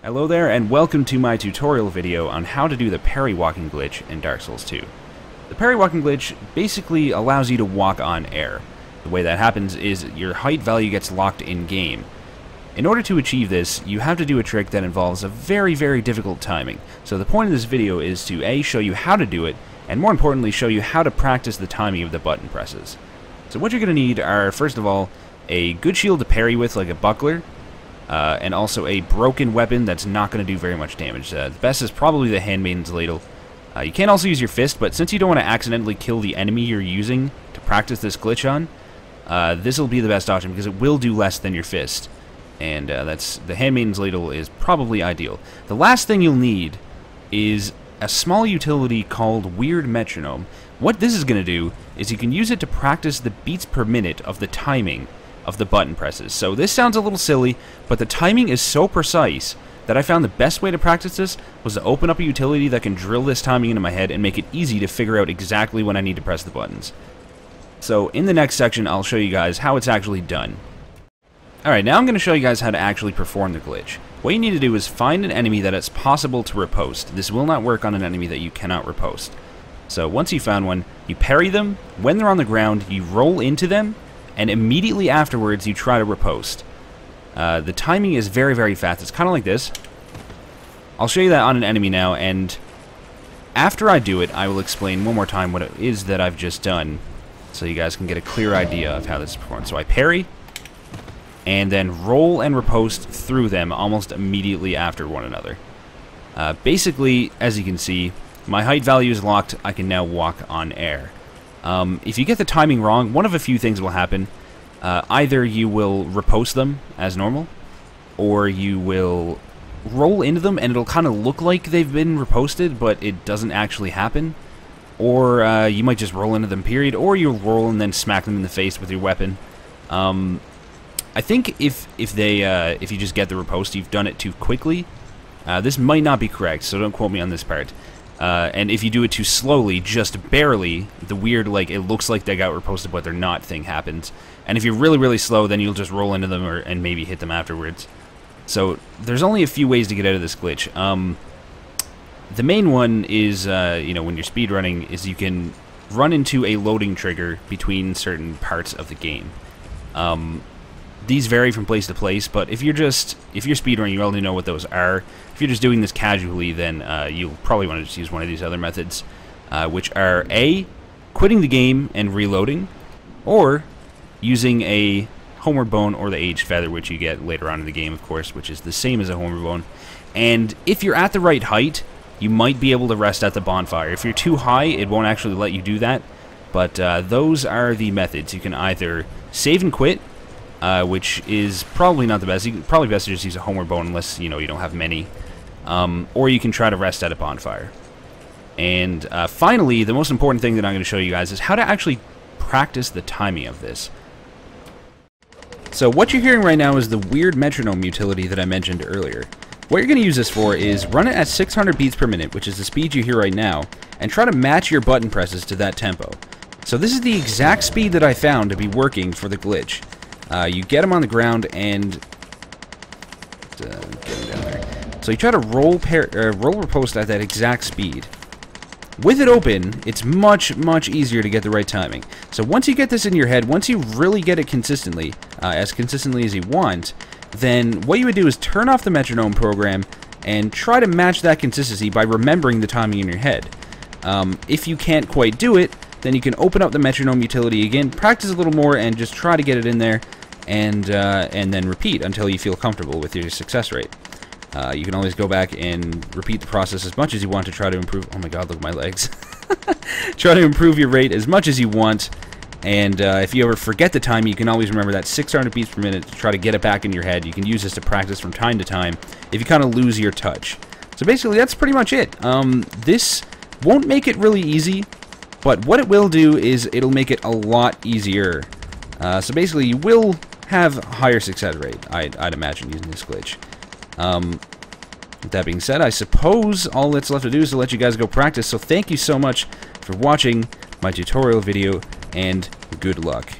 Hello there, and welcome to my tutorial video on how to do the Pairywalking glitch in Dark Souls 2. The Pairywalking glitch basically allows you to walk on air. The way that happens is your height value gets locked in-game. In order to achieve this, you have to do a trick that involves a very, very difficult timing. So the point of this video is to A, show you how to do it, and more importantly, show you how to practice the timing of the button presses. So what you're going to need are, first of all, a good shield to parry with, like a buckler, and also a broken weapon that's not going to do very much damage. The best is probably the Handmaiden's Ladle. You can also use your fist, but since you don't want to accidentally kill the enemy you're using to practice this glitch on, this will be the best option because it will do less than your fist. And the Handmaiden's Ladle is probably ideal. The last thing you'll need is a small utility called Weird Metronome. What this is going to do is you can use it to practice the beats per minute of the timing of the button presses. So this sounds a little silly, but the timing is so precise that I found the best way to practice this was to open up a utility that can drill this timing into my head and make it easy to figure out exactly when I need to press the buttons. So in the next section, I'll show you guys how it's actually done. Alright, now I'm going to show you guys how to actually perform the glitch. What you need to do is find an enemy that it's possible to riposte. This will not work on an enemy that you cannot riposte. So once you found one, you parry them. When they're on the ground, you roll into them, and immediately afterwards you try to riposte. The timing is very, very fast. It's kind of like this. I'll show you that on an enemy now, and after I do it, I will explain one more time what it is that I've just done, so you guys can get a clear idea of how this is performed. So I parry, and then roll and riposte through them almost immediately after one another. Basically, as you can see, my height value is locked. I can now walk on air. If you get the timing wrong, one of a few things will happen. Either you will riposte them as normal, or you will roll into them and it'll kind of look like they've been riposted, but it doesn't actually happen. Or you might just roll into them, period, or you'll roll and then smack them in the face with your weapon. I think if you just get the riposte, you've done it too quickly. This might not be correct, so don't quote me on this part. And if you do it too slowly, just barely, the weird, like, it looks like they got riposted but they're not thing happens. And if you're really, really slow, then you'll just roll into them and maybe hit them afterwards. So there's only a few ways to get out of this glitch. The main one is, you know, when you're speedrunning, is you can run into a loading trigger between certain parts of the game. These vary from place to place, but if you're speedrunning, you already know what those are. If you're just doing this casually, then you'll probably want to just use one of these other methods, which are A, quitting the game and reloading, or using a homeward bone or the aged feather, which you get later on in the game, of course, which is the same as a homeward bone. And if you're at the right height, you might be able to rest at the bonfire. If you're too high, it won't actually let you do that, but those are the methods. You can either save and quit, which is probably not the best. Probably best to just use a homeward bone unless, you know, you don't have many. Or you can try to rest at a bonfire. And finally, the most important thing that I'm going to show you guys is how to actually practice the timing of this. So what you're hearing right now is the Weird Metronome utility that I mentioned earlier. What you're going to use this for is run it at 600 beats per minute, which is the speed you hear right now, and try to match your button presses to that tempo. So this is the exact speed that I found to be working for the glitch. You get them on the ground and get them down there. So you try to roll riposte at that exact speed. With it open, it's much, much easier to get the right timing. So once you get this in your head, once you really get it consistently as you want, then what you would do is turn off the metronome program and try to match that consistency by remembering the timing in your head. If you can't quite do it, then you can open up the metronome utility again, practice a little more, and just try to get it in there, and then repeat until you feel comfortable with your success rate. You can always go back and repeat the process as much as you want to try to improve. Oh my god, look at my legs. Try to improve your rate as much as you want, and if you ever forget the time, you can always remember that 600 beats per minute to try to get it back in your head. You can use this to practice from time to time if you kind of lose your touch. So basically, that's pretty much it. This won't make it really easy, but what it will do is it'll make it a lot easier. So basically, you will have a higher success rate, I'd imagine, using this glitch. With that being said, I suppose all that's left to do is to let you guys go practice. So thank you so much for watching my tutorial video, and good luck.